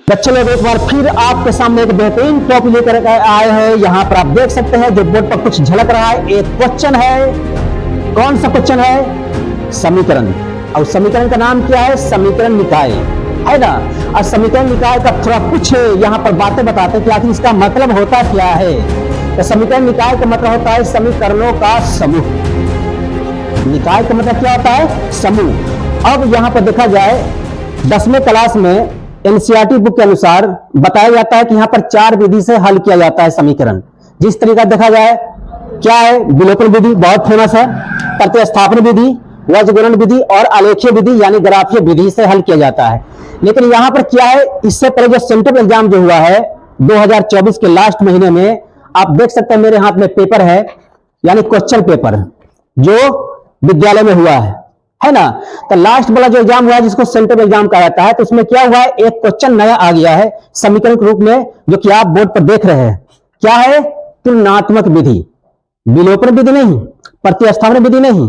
बच्चे लोग एक बार फिर आपके सामने एक बेहतरीन टॉपिक लेकर आए हैं। यहाँ पर आप देख सकते हैं जो बोर्ड पर कुछ झलक रहा है, एक क्वेश्चन है। कौन सा क्वेश्चन है? समीकरण। और समीकरण का नाम क्या है? समीकरण निकाय, है ना। और समीकरण निकाय का थोड़ा कुछ यहाँ पर बातें बताते हैं कि आखिर इसका मतलब होता क्या है। तो समीकरण निकाय का मतलब होता है समीकरणों का समूह। निकाय का मतलब क्या होता है? समूह। अब यहाँ पर देखा जाए 10वीं क्लास में एनसीईआरटी बुक के अनुसार बताया जाता है कि यहाँ पर 4 विधि से हल किया जाता है समीकरण। जिस तरीका देखा जाए क्या है? विलोपन विधि बहुत फेमस है, प्रतिस्थापन विधि, वज्रगुणन विधि और आलेखीय विधि यानी ग्राफीय विधि से हल किया जाता है। लेकिन यहाँ पर क्या है, इससे पहले जो सेंट्रल एग्जाम जो हुआ है 2024 के लास्ट महीने में, आप देख सकते हैं मेरे हाथ में पेपर है, यानी क्वेश्चन पेपर जो विद्यालय में हुआ है ना। तो लास्ट वाला जो एग्जाम हुआ है जिसको सेंट्रल एग्जाम कहा जाता है, तो उसमें क्या हुआ है, एक क्वेश्चन नया आ गया है समीकरण के रूप में, जो कि आप बोर्ड पर देख रहे हैं। क्या है? तुलनात्मक विधि। विलोपन विधि नहीं, प्रतिस्थापन विधि नहीं,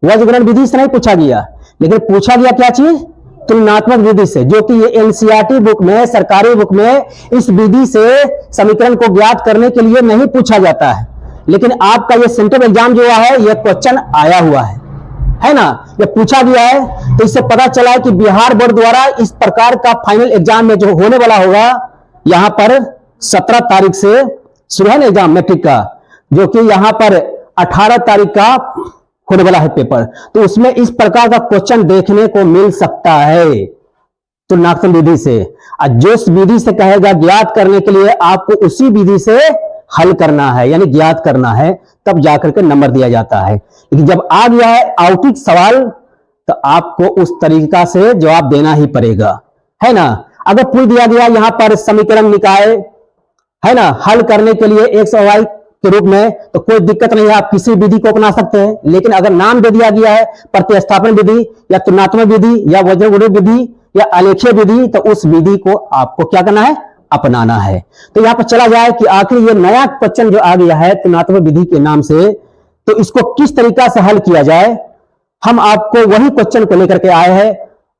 वज्रगुणन विधि से नहीं पूछा गया, लेकिन पूछा गया क्या चीज? तुलनात्मक विधि से, जो कि ये एनसीईआरटी बुक में, सरकारी बुक में इस विधि से समीकरण को ज्ञात करने के लिए नहीं पूछा जाता है। लेकिन आपका ये सेंट्रल एग्जाम जो हुआ है, यह क्वेश्चन आया हुआ है ना, ये पूछा गया है। तो इससे पता चला है कि बिहार बोर्ड द्वारा इस प्रकार का फाइनल एग्जाम में जो होने वाला होगा, यहां पर 17 तारीख से शुरू है ना एग्जाम मैट्रिक का, जो कि यहां पर 18 तारीख का होने वाला है पेपर। तो उसमें इस प्रकार का क्वेश्चन देखने को मिल सकता है तुलनात्मक विधि से। और जिस विधि से कहेगा ज्ञात करने के लिए, आपको उसी विधि से हल करना है, यानी ज्ञात करना है, तब जाकर के नंबर दिया जाता है। लेकिन जब आ गया है आउटिक सवाल, तो आपको उस तरीका से जवाब देना ही पड़ेगा, है ना। अगर पूछ दिया गया यहाँ पर समीकरण निकाय, है ना, हल करने के लिए एक्स और वाई के रूप में, तो कोई दिक्कत नहीं है, आप किसी विधि को अपना सकते हैं। लेकिन अगर नाम दे दिया गया है प्रतिस्थापन विधि या तुलनात्मक विधि या वज्रगुणन विधि या आलेखीय विधि, तो उस विधि को आपको क्या करना है? अपनाना है। तो यहां पर चला जाए कि आखिर ये नया क्वेश्चन जो आ गया है तुलनात्मक विधि के नाम से, तो इसको किस तरीका से हल किया जाए, हम आपको वही क्वेश्चन को लेकर के आए हैं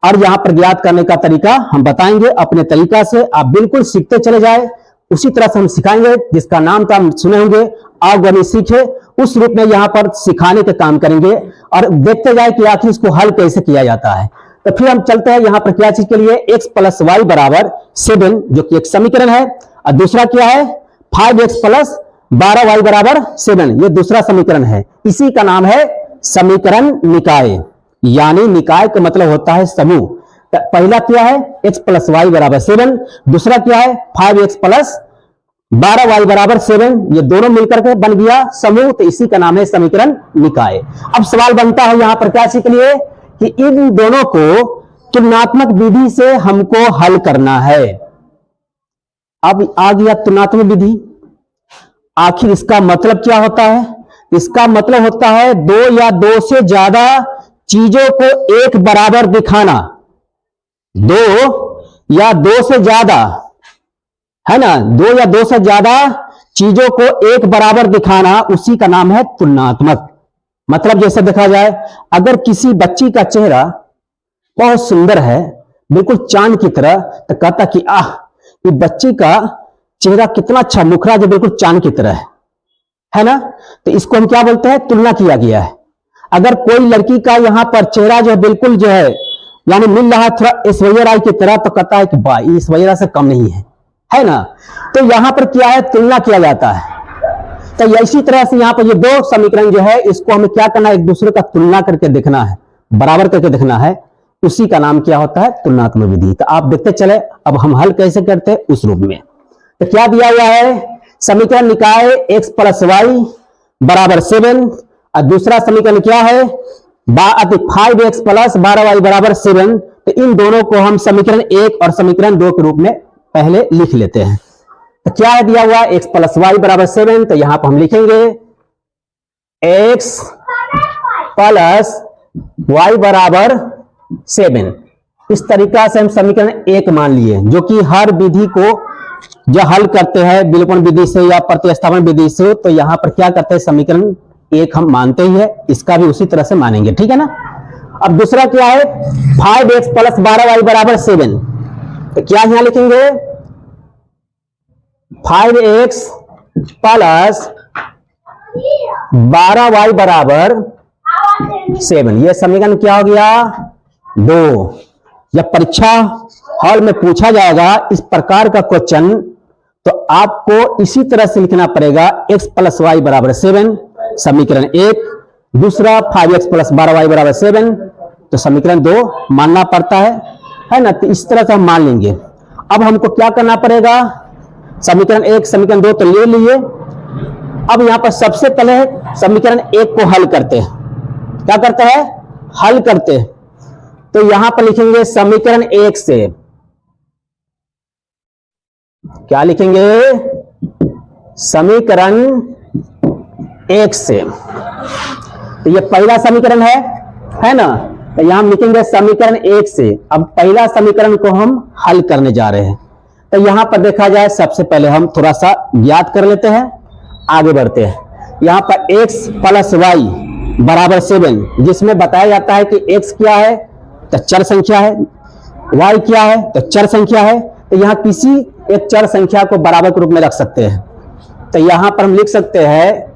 और यहां पर ज्ञात करने का तरीका हम बताएंगे अपने तरीका से। आप बिल्कुल सीखते चले जाए, उसी तरह से हम सिखाएंगे, जिसका नाम तो हम सुने होंगे आओ गणित सीखे, उस रूप में यहां पर सिखाने का काम करेंगे और देखते जाए कि आखिर इसको हल कैसे किया जाता है। तो फिर हम चलते हैं यहां पर क्या चीज के लिए, x + y = 7, जो कि एक समीकरण है। और दूसरा क्या है? 5x + 12y = 7, ये दूसरा समीकरण है। इसी का नाम है समीकरण निकाय, यानी निकाय का मतलब होता है समूह। तो पहला क्या है? x + y = 7, दूसरा क्या है? 5x + 12y = 7, ये दोनों मिलकर के बन गया समूह, तो इसी का नाम है समीकरण निकाय। अब सवाल बनता है यहां पर क्या चीज के लिए, कि इन दोनों को तुलनात्मक विधि से हमको हल करना है। अब आ गया तुलनात्मक विधि, आखिर इसका मतलब क्या होता है? इसका मतलब होता है 2 या 2 से ज्यादा चीजों को एक बराबर दिखाना। 2 या 2 से ज्यादा, है ना, 2 या 2 से ज्यादा चीजों को एक बराबर दिखाना, उसी का नाम है तुलनात्मक। मतलब जैसे देखा जाए, अगर किसी बच्ची का चेहरा बहुत सुंदर है, बिल्कुल चांद की तरह, तो कहता कि आह, ये बच्ची का चेहरा कितना अच्छा, मुखरा जो बिल्कुल चांद की तरह है ना। तो इसको हम क्या बोलते हैं? तुलना किया गया है। अगर कोई लड़की का यहाँ पर चेहरा जो है बिल्कुल जो है, यानी मिल रहा है थोड़ा ऐश्वर्या राय की तरह, तो कहता है कि भाई ऐश्वर्या से कम नहीं है ना। तो यहां पर क्या है? तुलना किया जाता है। तो इसी तरह से यहाँ पर ये 2 समीकरण जो है, इसको हमें क्या करना है? एक दूसरे का तुलना करके देखना है, बराबर करके देखना है, उसी का नाम क्या होता है? तुलनात्मक विधि। तो आप देखते चले अब हम हल कैसे करते हैं उस रूप में। तो क्या दिया हुआ है? समीकरण निकाय x + y = 7, और दूसरा समीकरण क्या है? 5x + 12y = 7। तो इन दोनों को हम समीकरण 1 और समीकरण 2 के रूप में पहले लिख लेते हैं। तो क्या है दिया हुआ? x + y = 7, तो यहां पर हम लिखेंगे x + y = 7। इस तरीका से हम समीकरण 1 मान लिए, जो कि हर विधि को जो हल करते हैं विलोपन विधि से या प्रतिस्थापन विधि से, तो यहां पर क्या करते हैं? समीकरण 1 हम मानते ही है, इसका भी उसी तरह से मानेंगे, ठीक है ना। अब दूसरा क्या है? 5x + 12y = 7, तो क्या यहां लिखेंगे 5x प्लस 12y बराबर 7। यह समीकरण क्या हो गया 2। जब परीक्षा हॉल में पूछा जाएगा इस प्रकार का क्वेश्चन तो आपको इसी तरह से लिखना पड़ेगा x प्लस वाई बराबर 7 समीकरण 1, दूसरा 5x प्लस 12y बराबर 7 तो समीकरण 2 मानना पड़ता है ना। तो इस तरह से हम मान लेंगे। अब हमको क्या करना पड़ेगा समीकरण 1 समीकरण 2 तो ले लिए। अब यहां पर सबसे पहले समीकरण 1 को हल करते हैं। क्या करते हैं हल करते हैं। तो यहां पर लिखेंगे समीकरण 1 से क्या लिखेंगे समीकरण 1 से। तो ये पहला समीकरण है ना। तो यहां हम लिखेंगे समीकरण 1 से। अब पहला समीकरण को हम हल करने जा रहे हैं। तो यहां पर देखा जाए सबसे पहले हम थोड़ा सा ज्ञात कर लेते हैं, आगे बढ़ते हैं। यहां पर x प्लस वाई बराबर 7 जिसमें बताया जाता है कि x क्या है तो चर संख्या है, y क्या है तो चर संख्या है। तो यहां किसी एक चर संख्या को बराबर के रूप में रख सकते हैं। तो यहां पर हम लिख सकते हैं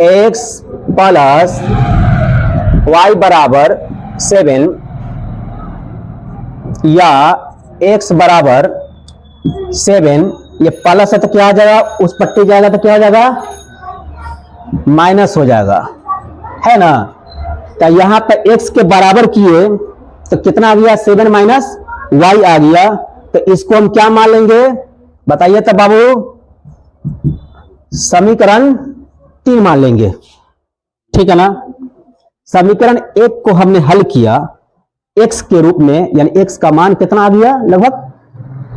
x प्लस वाई बराबर 7 या x बराबर 7। ये प्लस है तो क्या आ जाएगा उस पट्टी जाएगा तो क्या हो जाएगा माइनस हो जाएगा, है ना। तो यहां पर x के बराबर किए तो कितना आ गया 7 माइनस वाई आ गया। तो इसको हम क्या मान लेंगे बताइए तो बाबू समीकरण 3 मान लेंगे, ठीक है ना। समीकरण 1 को हमने हल किया x के रूप में, यानी x का मान कितना आ गया लगभग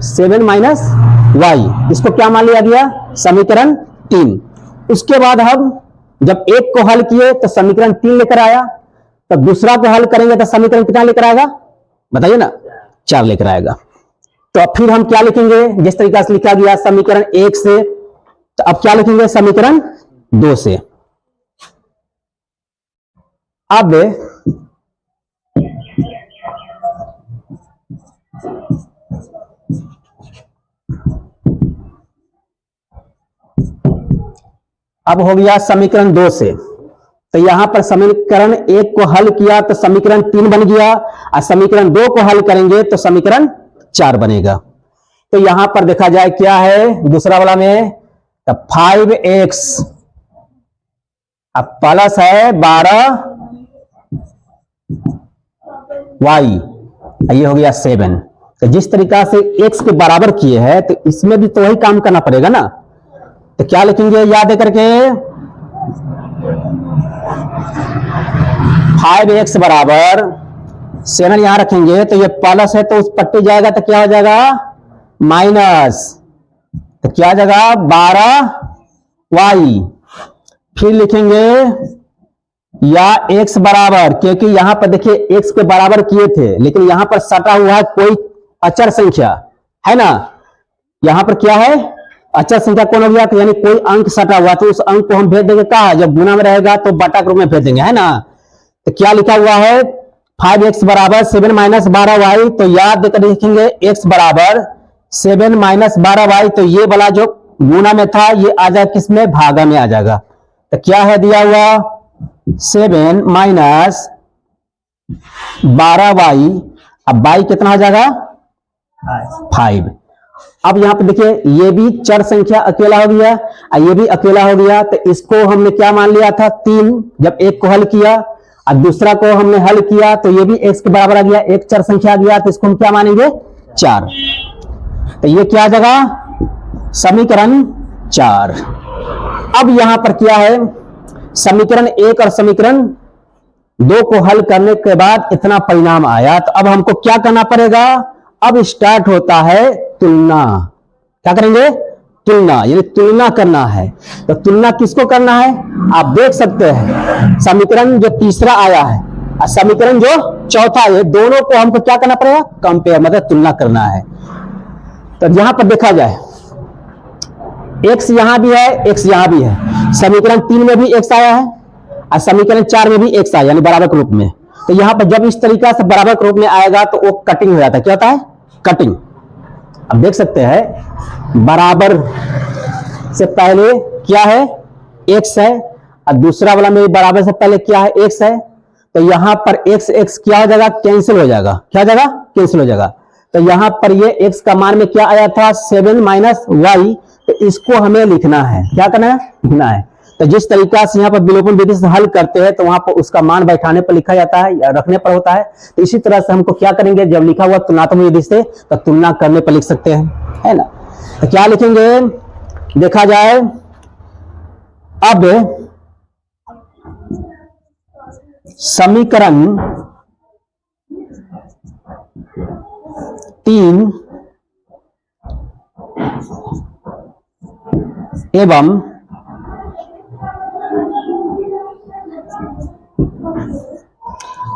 7 माइनस वाई। इसको क्या मान लिया गया समीकरण 3। उसके बाद हम जब 1 को हल किए तो समीकरण 3 लेकर आया, तो दूसरा को हल करेंगे तो समीकरण कितना लेकर आएगा बताइए ना 4 लेकर आएगा। तो फिर हम क्या लिखेंगे जिस तरीका से लिखा गया समीकरण 1 से, तो अब क्या लिखेंगे समीकरण 2 से। अब हो गया समीकरण 2 से। तो यहां पर समीकरण 1 को हल किया तो समीकरण 3 बन गया, और समीकरण 2 को हल करेंगे तो समीकरण 4 बनेगा। तो यहां पर देखा जाए क्या है दूसरा वाला में तो 5x अब प्लस है 12y, ये हो गया 7। तो जिस तरीका से x के बराबर किए हैं तो इसमें भी तो वही काम करना पड़ेगा ना। तो क्या लिखेंगे याद करके 5x बराबर 7 यहां रखेंगे तो ये प्लस है तो उस पट्टी जाएगा तो क्या हो जाएगा माइनस, तो क्या आ जाएगा 12y। फिर लिखेंगे या x बराबर, क्योंकि यहां पर देखिए x के बराबर किए थे लेकिन यहां पर सटा हुआ है कोई अचर संख्या, है ना। यहां पर क्या है अचर संख्या कौन हो गया तो यानी कोई अंक सटा हुआ, तो उस अंक को हम भेज देंगे कहा जब गुना में रहेगा तो बटा के रूप में भेज देंगे, है ना। तो क्या लिखा हुआ है 5x बराबर 7 माइनस 12y। तो याद देकर लिखेंगे x बराबर 7 माइनस 12y। तो ये वाला जो गुना में था ये आ जाएगा किसमें भागा में आ जाएगा। तो क्या है दिया हुआ 7 माइनस 12y। अब y कितना हो जाएगा 5। अब यहां पे देखिए ये भी चर संख्या अकेला हो गया और ये भी अकेला हो गया। तो इसको हमने क्या मान लिया था 3 जब एक को हल किया, और दूसरा को हमने हल किया तो ये भी x के बराबर आ गया, एक चर संख्या आ गया। तो इसको हम क्या मानेंगे 4। तो ये क्या आ जाएगा समीकरण 4। अब यहां पर क्या है समीकरण 1 और समीकरण 2 को हल करने के बाद इतना परिणाम आया। तो अब हमको क्या करना पड़ेगा, अब स्टार्ट होता है तुलना। क्या करेंगे तुलना, यानी तुलना करना है। तो तुलना किसको करना है आप देख सकते हैं समीकरण जो तीसरा आया है और समीकरण जो चौथा है, दोनों को हमको क्या करना पड़ेगा कंपेयर, मतलब तुलना करना है। तो यहां पर देखा जाए x यहां भी है x यहां भी है, समीकरण 3 में भी x आया है और समीकरण 4 में भी x आया यानी बराबर के रूप में। तो यहां पर जब इस तरीका से बराबर के रूप में आएगा तो वो कटिंग हो जाता है। क्या होता है कटिंग। अब देख सकते हैं बराबर से पहले क्या है, x है, और दूसरा वाला में बराबर से पहले क्या है, x है। तो यहां पर x क्या हो जाएगा, कैंसिल हो जाएगा। क्या हो जाएगा, कैंसिल हो जाएगा। तो यहां पर ये x का मान में क्या आया था, 7 माइनस वाई। तो इसको हमें लिखना है, क्या करना है, लिखना है। तो जिस तरीका से यहाँ पर विलोपन विधि से हल करते हैं तो वहां पर उसका मान बैठाने पर लिखा जाता है या रखने पर होता है। तो इसी तरह से हमको क्या करेंगे, जब लिखा हुआ तुलनात्मक विधि से तो तुलना करने पर लिख सकते हैं, है ना। तो क्या लिखेंगे, देखा जाए अब समीकरण 3 एवं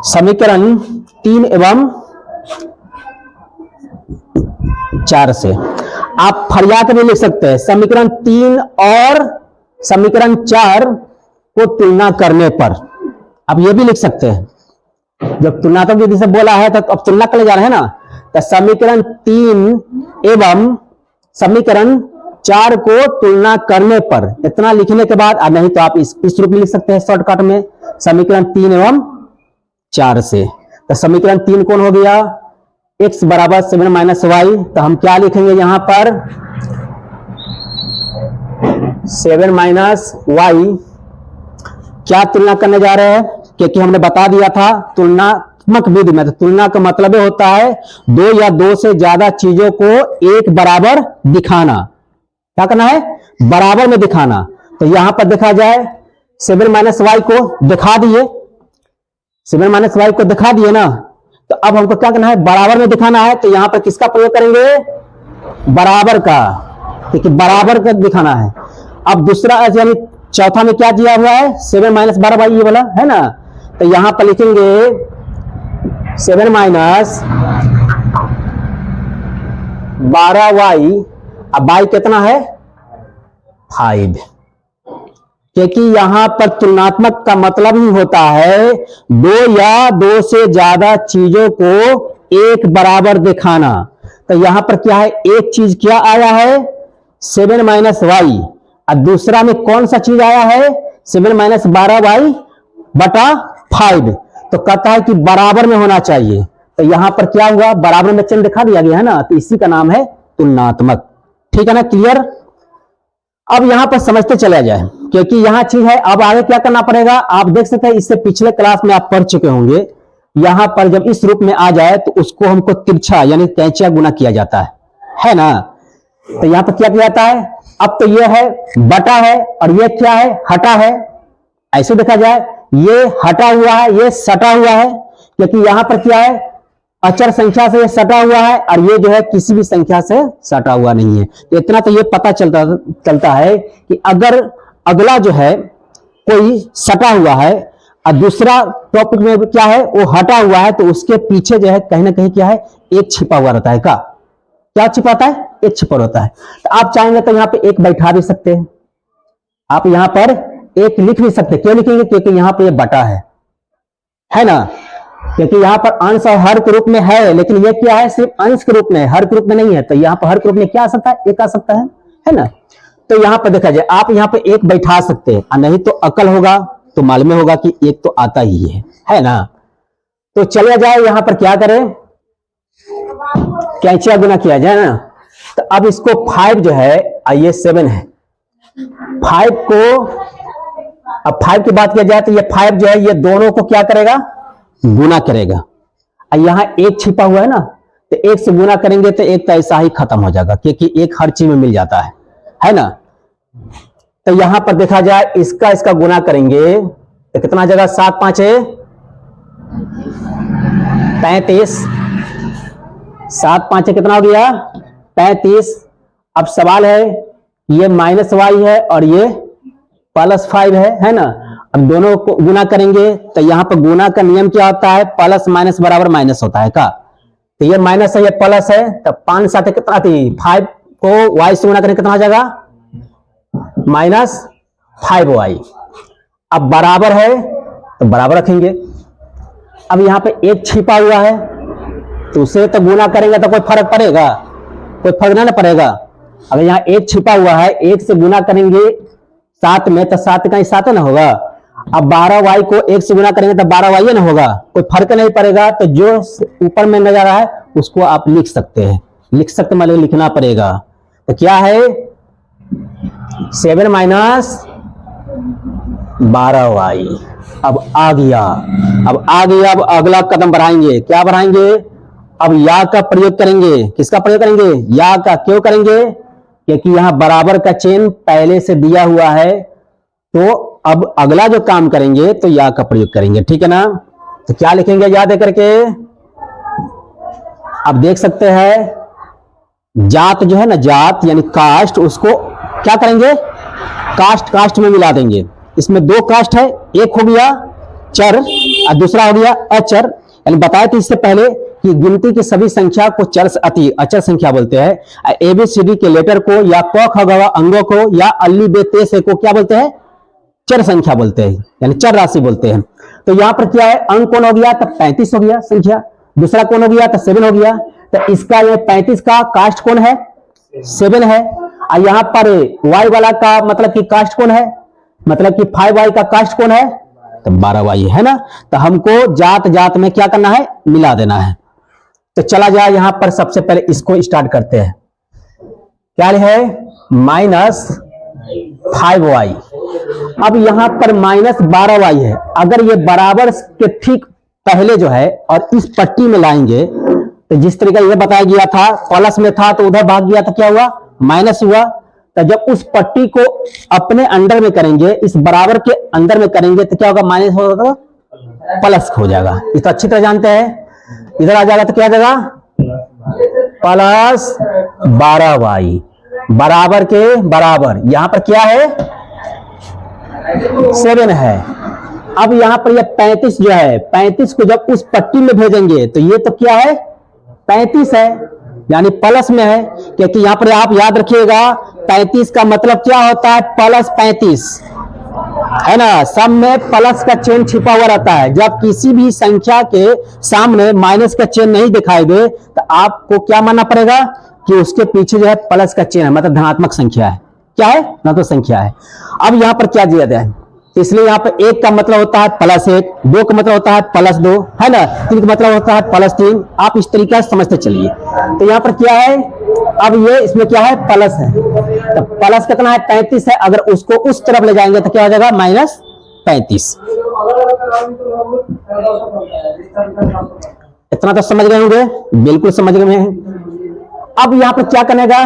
समीकरण 3 एवं 4 से आप फरिया के भी लिख सकते हैं। समीकरण 3 और समीकरण 4 को तुलना करने पर आप ये भी लिख सकते हैं। जब तुलनात्मक विधि से बोला है तो अब तुलना करने जा रहे हैं ना, तो समीकरण 3 एवं समीकरण 4 को तुलना करने पर इतना लिखने के बाद, नहीं तो आप इस रूप में लिख सकते हैं शॉर्टकट में, समीकरण 3 एवं 4 से। तो समीकरण 3 कौन हो गया, x बराबर 7 माइनस वाई। तो हम क्या लिखेंगे यहां पर, 7 माइनस वाई। क्या तुलना करने जा रहे हैं, क्योंकि हमने बता दिया था तुलनात्मक विधि में तो तुलना का मतलब होता है दो या दो से ज्यादा चीजों को एक बराबर दिखाना। क्या करना है, बराबर में दिखाना। तो यहां पर देखा जाए 7 माइनस वाई को दिखा दिए, 7 माइनस वाई को दिखा दिए ना। तो अब हमको क्या करना है, बराबर में दिखाना है। तो यहां पर किसका प्रयोग करेंगे, बराबर का, क्योंकि बराबर का दिखाना है। अब दूसरा यानी चौथा में क्या दिया हुआ है, 7 माइनस 12 वाई, ये वाला है ना। तो यहां पर लिखेंगे 7 माइनस 12 वाई। अब वाई कितना है, 5, क्योंकि यहां पर तुलनात्मक का मतलब ही होता है दो या दो से ज्यादा चीजों को एक बराबर दिखाना। तो यहां पर क्या है, एक चीज क्या आया है, 7 माइनस वाई, और दूसरा में कौन सा चीज आया है, 7 माइनस 12 वाई बटा 5। तो कहता है कि बराबर में होना चाहिए। तो यहां पर क्या हुआ, बराबर में चिन्ह दिखा दिया गया है ना। तो इसी का नाम है तुलनात्मक। ठीक है ना, क्लियर। अब यहां पर समझते चला जाए, क्योंकि यहां चीज है। अब आगे क्या करना पड़ेगा, आप देख सकते हैं इससे पिछले क्लास में आप पढ़ चुके होंगे। यहां पर जब इस रूप में आ जाए तो उसको हमको तिरछा यानी कैंचिया गुना किया जाता है ना। तो यहां पर क्या किया जाता है, अब तो ये है बटा है और ये क्या है, हटा है। ऐसे देखा जाए ये हटा हुआ है, ये सटा हुआ है, क्योंकि यहां पर क्या है, अचर संख्या से ये सटा हुआ है और ये जो है किसी भी संख्या से सटा हुआ नहीं है। तो इतना तो ये पता चलता है कि अगर अगला जो है कोई सटा हुआ है और दूसरा टॉपिक में क्या है वो हटा हुआ है, तो उसके पीछे जो है कहीं ना कहीं क्या है, एक छिपा हुआ रहता है। क्या छिपाता है, एक छिपा रहता है। तो आप चाहेंगे तो यहाँ पे एक बैठा भी सकते हैं, आप यहाँ पर एक लिख भी सकते हैं। क्यों लिखेंगे, क्योंकि यहाँ पे ये बटा है ना, क्योंकि यहाँ पर अंश और हर के रूप में है, लेकिन ये क्या है, सिर्फ अंश के रूप में, हर के रूप में नहीं है। तो यहाँ पर हर के रूप में क्या आ सकता है, एक आ सकता है ना। तो यहाँ पर देखा जाए आप यहाँ पे एक बैठा सकते हैं, और नहीं तो अकल होगा तो मालूम होगा कि एक तो आता ही है ना। तो चलिए जाए यहाँ पर क्या करें, कैंचिया गुना किया जाए ना। तो अब इसको 5 जो है, ये 7 है, 5 को अब 5 की बात किया जाए तो ये 5 जो है ये दोनों को क्या करेगा, गुना करेगा। यहां एक छिपा हुआ है ना, तो एक से गुना करेंगे तो एक तो ऐसा ही खत्म हो जाएगा, क्योंकि एक हर चीज में मिल जाता है ना। तो यहां पर देखा जाए इसका गुना करेंगे तो कितना आ जाएगा, 7 5 35, 7 5 कितना हो गया, 35। अब सवाल है ये माइनस वाई है और ये प्लस 5 है ना। अब दोनों को गुना करेंगे तो यहां पर गुना का नियम क्या होता है, प्लस माइनस बराबर माइनस होता है का। तो ये माइनस है ये प्लस है, तो 5 7 कितना थी, 5 को वाई से गुना करेंगे कितना आ जाएगा, -5y। अब बराबर है तो बराबर रखेंगे। अब यहां पे एक छिपा हुआ है तो उसे तो गुना करेंगे तो कोई फर्क पड़ेगा, कोई फर्क ना पड़ेगा। अगर यहाँ 1 छिपा हुआ है, 1 से गुना करेंगे 7 में तो 7 का ही 7 ना होगा। अब 12y को 1 से गुना करेंगे तो 12y ना होगा, कोई फर्क नहीं पड़ेगा। तो जो ऊपर में नजर रहा है उसको आप लिख सकते हैं, मतलब लिखना पड़ेगा। तो क्या है 7 माइनस 12y। अब आ गया। अब अगला कदम बढ़ाएंगे, क्या बढ़ाएंगे? अब या का प्रयोग करेंगे। किसका प्रयोग करेंगे? या का। क्यों करेंगे? क्योंकि यहां बराबर का चिन्ह पहले से दिया हुआ है, तो अब अगला जो काम करेंगे तो या का प्रयोग करेंगे, ठीक है ना। तो क्या लिखेंगे या दे करके? अब देख सकते हैं जात जो है ना, जात यानी कास्ट, उसको क्या करेंगे? कास्ट में मिला देंगे। इसमें 2 कास्ट है, एक हो गया चर और दूसरा हो गया अचर। यानी बताया था इससे पहले कि गिनती की सभी संख्या को चर से अति अचर संख्या बोलते हैं। एबीसीडी के लेटर को या क ख ग अंगों को या अल्ली बे ते से को क्या बोलते हैं? चर संख्या बोलते हैं, यानी चर राशि बोलते हैं। तो यहां पर क्या है? अंक कौन हो गया? तो 35 हो गया संख्या। दूसरा कौन हो गया? तो 7 हो गया। तो इसका ये 35 का कास्ट कौन है? 7 है। और यहां पर y वाला का मतलब कि कास्ट कौन है? मतलब कि 5y का कास्ट कौन है? तो 12y है ना। तो हमको जात जात में क्या करना है? मिला देना है। तो चला जाए यहां पर सबसे पहले इसको स्टार्ट करते हैं। क्या है? Minus 5y। अब यहां पर माइनस 12y है। अगर ये बराबर के ठीक पहले जो है और इस पट्टी में लाएंगे तो जिस तरीका ये बताया गया था, प्लस में था तो उधर भाग गया तो क्या हुआ? माइनस हुआ। तो जब उस पट्टी को अपने अंडर में करेंगे, इस बराबर के अंदर में करेंगे तो क्या होगा? माइनस होगा, प्लस हो जाएगा। ये तो अच्छी तरह जानते हैं। इधर आ जाएगा तो क्या आ जाएगा? प्लस 12y बराबर के बराबर। यहां पर क्या है? 7 है। अब यहां पर ये 35 जो है, 35 को जब उस पट्टी में भेजेंगे तो ये तो क्या है? 35 है, यानी प्लस में है। क्योंकि यहां पर आप याद रखिएगा 35 का मतलब क्या होता है? प्लस 35 है ना। सब में प्लस का चिन्ह छिपा हुआ रहता है। जब किसी भी संख्या के सामने माइनस का चिन्ह नहीं दिखाई दे तो आपको क्या मानना पड़ेगा कि उसके पीछे जो है प्लस का चिन्ह है, मतलब धनात्मक संख्या है। क्या है? ना तो संख्या है। अब यहां पर क्या दिया गया है? इसलिए यहां पर 1 का मतलब होता है +1, 2 का मतलब होता है +2, है ना, 3 का मतलब होता है +3। आप इस तरीका से समझते चलिए। तो यहां पर क्या है? अब ये इसमें क्या है? प्लस है। तो प्लस कितना है? 35 है। अगर उसको उस तरफ ले जाएंगे तो क्या हो जाएगा? -35। इतना तो समझ गए होंगे? बिल्कुल समझ गए हैं। अब यहां पर क्या करेगा?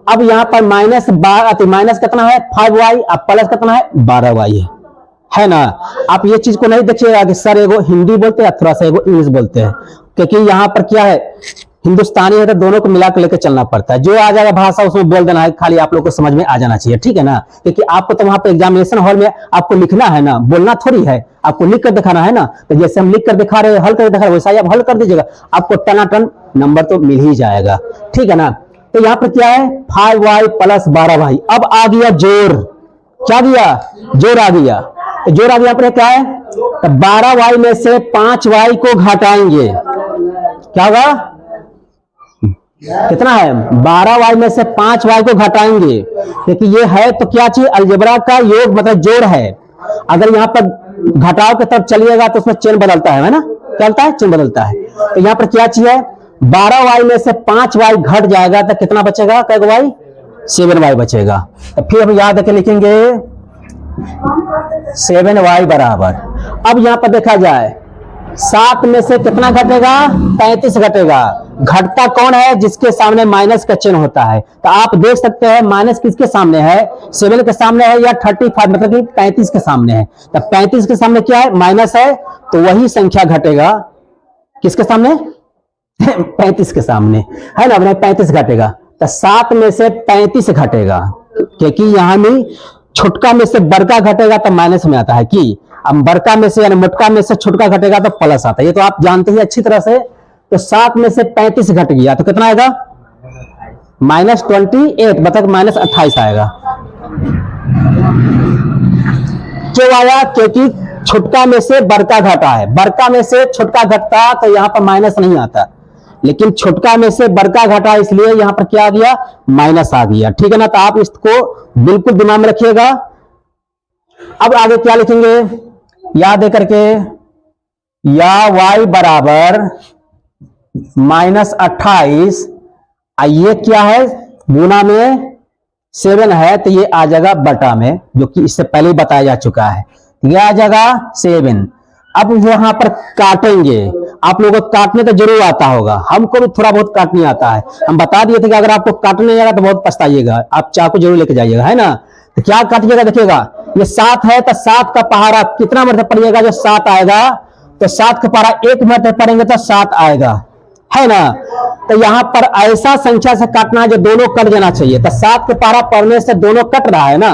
अब यहां पर माइनस कितना है? 5y। अब प्लस कितना है? 12y है ना। आप ये चीज को नहीं देखिएगा कि सर एगो हिंदी बोलते हैं थोड़ा सा एगो इंग्लिश बोलते हैं, क्योंकि यहां पर क्या है? हिंदुस्तानी है तो दोनों को मिलाकर लेकर चलना पड़ता है। जो आ जाएगा भाषा उसमें बोल देना है, खाली आप लोग को समझ में आ जाना चाहिए, ठीक है ना। क्योंकि आपको तो वहां पर एग्जामिनेशन हॉल में आपको लिखना है ना, बोलना थोड़ी है, आपको लिख कर दिखाना है ना। तो जैसे हम लिख कर दिखा रहे हैं, हल कर दिखा रहे हैं, वैसा ही आप हल कर दीजिएगा, आपको टनाटन नंबर तो मिल ही जाएगा, ठीक है ना। तो यहां पर क्या है? 5y + 12y। अब आ गया जोर। क्या दिया? जोर आ गया। तो जोर आ गया पर क्या है? तो 12y में से 5y को घटाएंगे। क्या होगा? कितना है? 12y में से 5y को घटाएंगे, क्योंकि ये है तो क्या चीज? अलजेब्रा का योग, मतलब जोड़ है। अगर यहाँ पर घटाव की तरफ चलिएगा तो उसमें चिन्ह बदलता है ना, क्या होता है? चिन्ह बदलता है। तो यहाँ पर क्या चीज है? 12y में से 5y घट जाएगा तो कितना बचेगा? कै y? 7y बचेगा। तो फिर हम याद करके लिखेंगे 7y बराबर। अब यहां पर देखा जाए 7 में से कितना घटेगा? 35 घटेगा। घटता कौन है? जिसके सामने माइनस का चिन्ह होता है। तो आप देख सकते हैं माइनस किसके सामने है? 7 के सामने है या 35 मतलब कि 35 के सामने है। तो 35 के सामने क्या है? माइनस है, तो वही संख्या घटेगा किसके सामने? 35 के सामने, है ना। 35 घटेगा। तो 7 में से 35 घटेगा, क्योंकि यहां में छुटका में से बड़का घटेगा तो माइनस में आता है कि अब बड़का में से यानी मोटका में से छुटका घटेगा तो प्लस आता है। ये तो आप जानते हैं अच्छी तरह से। तो 7 में से 35 घट गया तो कितना आएगा? -28, मतलब -28 आएगा। क्यों आया? क्योंकि छुटका में से बड़का घटा है। बड़का में से छुटका घटता तो यहां पर माइनस नहीं आता, लेकिन छोटका में से बड़का घटा, इसलिए यहां पर क्या आ गया, माइनस आ गया। ठीक है ना, तो आप इसको बिल्कुल दिमाग में रखिएगा। अब आगे क्या लिखेंगे, याद है करके, या y बराबर -28, ये क्या है, गुना में 7 है, तो ये आ जाएगा बटा में, जो कि इससे पहले बताया जा चुका है। ये आ जाएगा 7। अब यहां पर काटेंगे, आप लोगों को काटने तो जरूर आता होगा, हमको भी थोड़ा बहुत काटने आता है। हम बता दिए थे कि अगर आपको काटने नहीं आएगा तो बहुत पछताइएगा, आप चाकू जरूर लेके जाइएगा, है ना। तो क्या काटिएगा, देखिएगा ये 7 है, तो 7 का पहाड़ा कितना मरतबा पड़िएगा, जो 7 आएगा, तो 7 का पहाड़ा 1 मरतबा पड़ेंगे तो 7 आएगा, है ना। तो यहां पर ऐसा संख्या से काटना है जो दोनों कट जाना चाहिए। तो 7 के पारा पढ़ने से दोनों कट रहा है ना,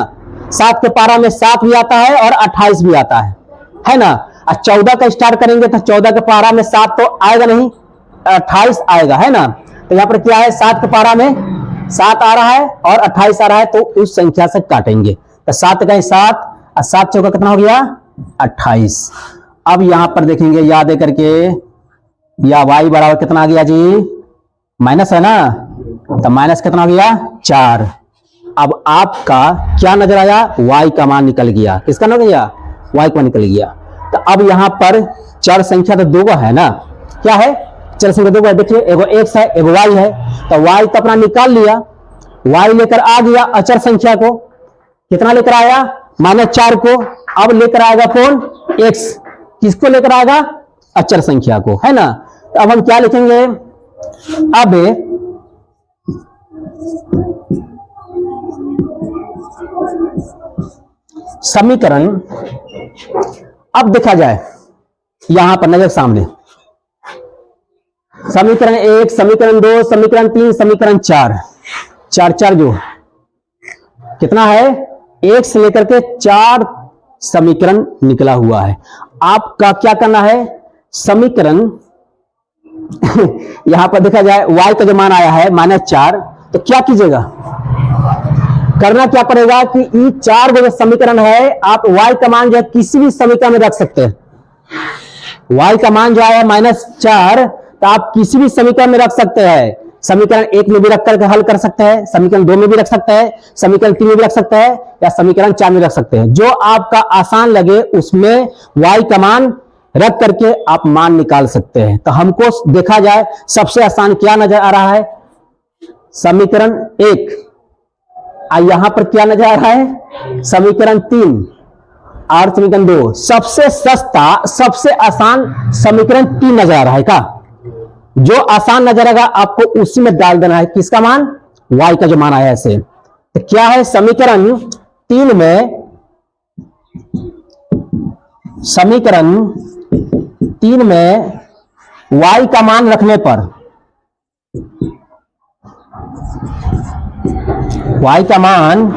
7 के पारा में 7 भी आता है और 28 भी आता है ना। और 14 का स्टार्ट करेंगे तो 14 के पारा में 7 तो आएगा नहीं, 28 आएगा, है ना। तो यहां पर क्या है, 7 के पारा में 7 आ रहा है और 28 आ रहा है, तो उस संख्या से काटेंगे। तो 7 का 7 और 7 चौका कितना हो गया, 28। अब यहां पर देखेंगे, याद है करके, या y बराबर कितना आ गया जी, माइनस है ना, तो माइनस कितना हो गया, 4। अब आपका क्या नजर आया, y का मान निकल गया, किसका निकल गया, y का मान निकल गया। तो अब यहां पर चर संख्या तो 2 है ना, क्या है, चर संख्या 2 है। देखिए, एगो x है, एगो y है, तो y तो अपना निकाल लिया, y लेकर आ गया अचर संख्या को, कितना लेकर आया, -4 को। अब लेकर आएगा कौन, x, किसको लेकर आएगा, अचर संख्या को, है ना। तो अब हम क्या लिखेंगे, अब समीकरण, अब देखा जाए यहां पर नजर सामने, समीकरण 1, समीकरण 2, समीकरण 3, समीकरण 4, 4 जो कितना है, 1 से लेकर के 4 समीकरण निकला हुआ है। आपका क्या करना है, समीकरण यहां पर देखा जाए y का जो मान आया है -4, तो क्या कीजिएगा, करना क्या पड़ेगा कि ये 4 जो समीकरण है, आप y का मान जो है किसी भी समीकरण में रख सकते हैं। y का मान जो आया -4, तो आप किसी भी समीकरण में रख सकते हैं। समीकरण 1 में भी रख करके हल कर सकते हैं, समीकरण 2 में भी रख सकते हैं, समीकरण 3 में भी रख सकते हैं, या समीकरण 4 में रख सकते हैं। जो आपका आसान लगे उसमें y का मान रख करके आप मान निकाल सकते हैं। तो हमको देखा जाए सबसे आसान क्या नजर आ रहा है, समीकरण 1, और यहां पर क्या नजर आ रहा है, समीकरण 3 और समीकरण 2। सबसे सस्ता, सबसे आसान समीकरण 3 नजर आ रहा है का, जो आसान नजर आएगा आपको उसी में डाल देना है, किसका मान, y का जो मान आया ऐसे। तो क्या है, समीकरण 3 में, समीकरण 3 में y का मान रखने पर, y का मान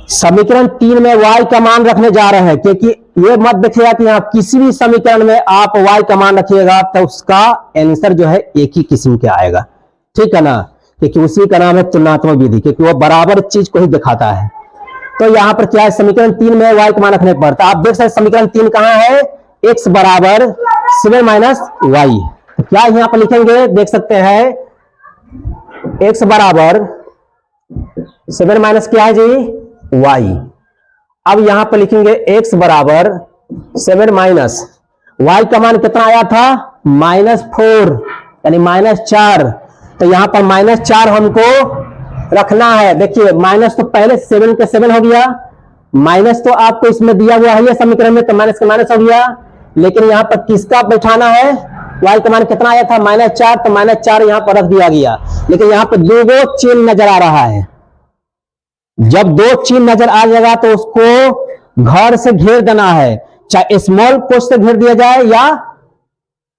समीकरण 3 में y का मान रखने जा रहे हैं, क्योंकि ये मत देखिएगा कि यहां किसी भी समीकरण में आप y का मान रखिएगा तो उसका आंसर जो है एक ही किस्म के आएगा, ठीक है ना, क्योंकि उसी का नाम है तुलनात्मक विधि, क्योंकि वो बराबर चीज को ही दिखाता है। तो यहां पर क्या है, समीकरण 3 में y का मान रखने पर, तो आप देख सकते समीकरण 3 कहां है, x बराबर 7 - y। तो क्या यहां पर लिखेंगे, देख सकते हैं, x बराबर 7 माइनस क्या है जी, y। अब यहां पर लिखेंगे x बराबर 7 माइनस y का मान कितना आया था, -4, यानी -4। तो यहां पर -4 हमको रखना है। देखिए, माइनस तो पहले 7 के 7 हो गया, माइनस तो आपको इसमें दिया हुआ है ये समीकरण में, तो माइनस का माइनस हो गया। लेकिन यहां पर किसका बैठाना है, y का मान कितना आया था, -4, तो -4 यहां पर रख दिया गया। लेकिन यहां पर 2 चिन्ह नजर आ रहा है, जब 2 चिन्ह नजर आ जाएगा तो उसको घर से घेर देना है, चाहे स्मॉल कोष्ठ से घेर दिया जाए या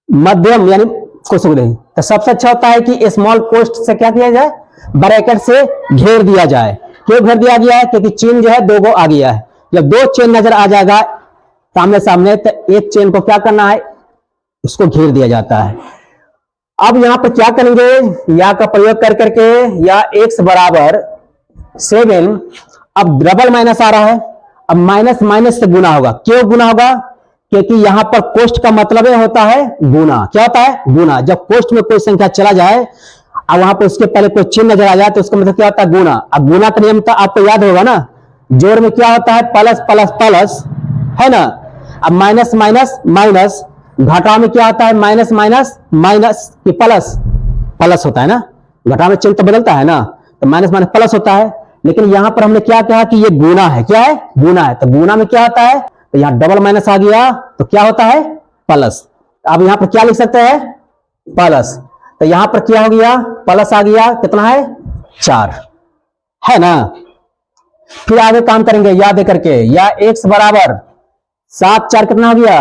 मध्यम यानी कोष्ठ से। तो सबसे अच्छा होता है कि स्मॉल कोष्ठ से क्या किया जाए, ब्रैकेट से घेर दिया जाए। क्यों घेर दिया गया है, क्योंकि चिन्ह जो है 2 गो आ गया है। जब 2 चिन्ह नजर आ जाएगा सामने सामने, तो एक चिन्ह को क्या करना है, उसको घेर दिया जाता है। अब यहां पर क्या करेंगे, या का प्रयोग कर करके, या x बराबर 7, अब डबल माइनस आ रहा है, अब माइनस माइनस से गुना होगा। क्यों गुना होगा, क्योंकि यहां पर कोष्ठ का मतलब होता है गुना। क्या होता है? गुना। जब कोष्ठ में कोई संख्या चला जाए और वहां पर उसके पहले कोई चिन्ह नजर आ जाए तो उसका मतलब क्या होता है? गुना। अब गुना का नियम तो आपको याद होगा ना, जोड़ में क्या होता है? प्लस प्लस प्लस, है ना। अब माइनस माइनस माइनस, घटाव में क्या होता है? माइनस माइनस माइनस की प्लस प्लस होता है ना, घटाव में चिन्ह तो बदलता है ना, तो माइनस माइनस प्लस होता है। लेकिन यहां पर हमने क्या कहा कि ये गुना है। क्या है? गुना है। तो गुना में क्या होता है? तो यहां डबल माइनस आ गया तो क्या होता है? प्लस। अब यहां पर क्या लिख सकते हैं? प्लस। तो यहां पर क्या हो गया? प्लस आ गया। कितना है? 4, है ना। फिर आगे काम करेंगे याद करके, या x बराबर 7 4 कितना हो गया?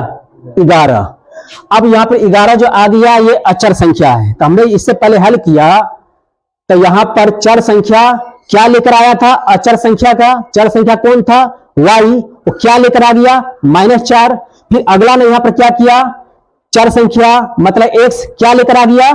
11। अब यहां पर 11 जो आ गया ये अचर संख्या है, तो हमने इससे पहले हल किया तो यहां पर चर संख्या क्या लेकर आया था? अचर संख्या का चर संख्या कौन था? y। वो क्या लेकर आ गया? -4। फिर अगला ने यहां पर क्या किया? चर संख्या मतलब x क्या लेकर आ गया?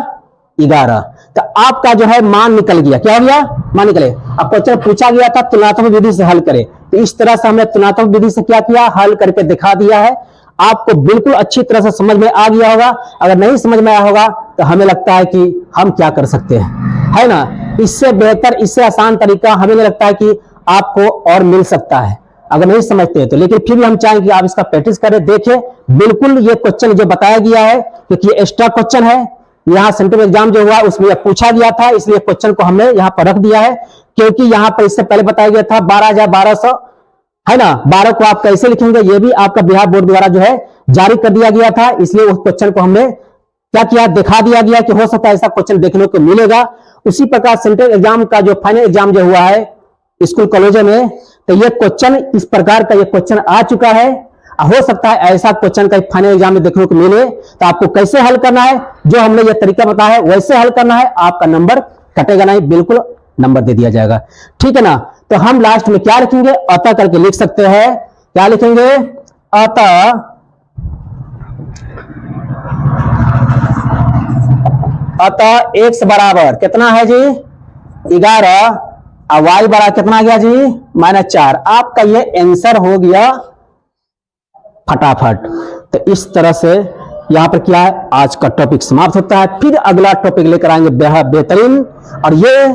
11। तो आपका जो है मान निकल गया। क्या हो गया? मान निकले। अब क्वेश्चन पूछा गया था तुलनात्मक विधि से हल करे, तो इस तरह से हमने तुलनात्मक विधि से क्या किया? हल करके दिखा दिया है। आपको बिल्कुल अच्छी तरह से समझ में आ गया होगा। अगर नहीं समझ में आया होगा तो हमें लगता है कि हम क्या कर सकते हैं, है ना। इससे बेहतर, इससे आसान तरीका हमें नहीं लगता है कि आपको और मिल सकता है अगर नहीं समझते तो। लेकिन फिर भी हम चाहेंगे कि आप इसका प्रैक्टिस करें, देखें। बिल्कुल ये क्वेश्चन जो बताया गया है क्योंकि ये एक्स्ट्रा क्वेश्चन है, यहाँ सेंट्रल एग्जाम जो हुआ उसमें यह पूछा गया था, इसलिए क्वेश्चन को हमने यहाँ पर रख दिया है। क्योंकि यहाँ पर इससे पहले बताया गया था 12,1200, है ना। 12 को आप कैसे लिखेंगे ये भी आपका बिहार बोर्ड द्वारा जो है जारी कर दिया गया था, इसलिए उस क्वेश्चन को हमने क्या किया? दिखा दिया गया कि हो सकता है ऐसा क्वेश्चन देखने को मिलेगा। उसी प्रकार सेंट्रल एग्जाम का जो फाइनल एग्जाम जो हुआ है स्कूल कॉलेजों में, तो ये क्वेश्चन इस प्रकार का ये क्वेश्चन आ चुका है। हो सकता है ऐसा क्वेश्चन का फाइनल एग्जाम में देखने को मिले, तो आपको कैसे हल करना है, जो हमने ये तरीका बताया है वैसे हल करना है। आपका नंबर कटेगा नहीं, बिल्कुल नंबर दे दिया जाएगा, ठीक है ना। तो हम लास्ट में क्या लिखेंगे? अतः करके लिख सकते हैं। क्या लिखेंगे? अतः x बराबर कितना है जी? 11 और y बराबर कितना आ गया जी? -4। आपका ये आंसर हो गया फटाफट। तो इस तरह से यहां पर क्या है? आज का टॉपिक समाप्त होता है। फिर अगला टॉपिक लेकर आएंगे बेहतरीन, और ये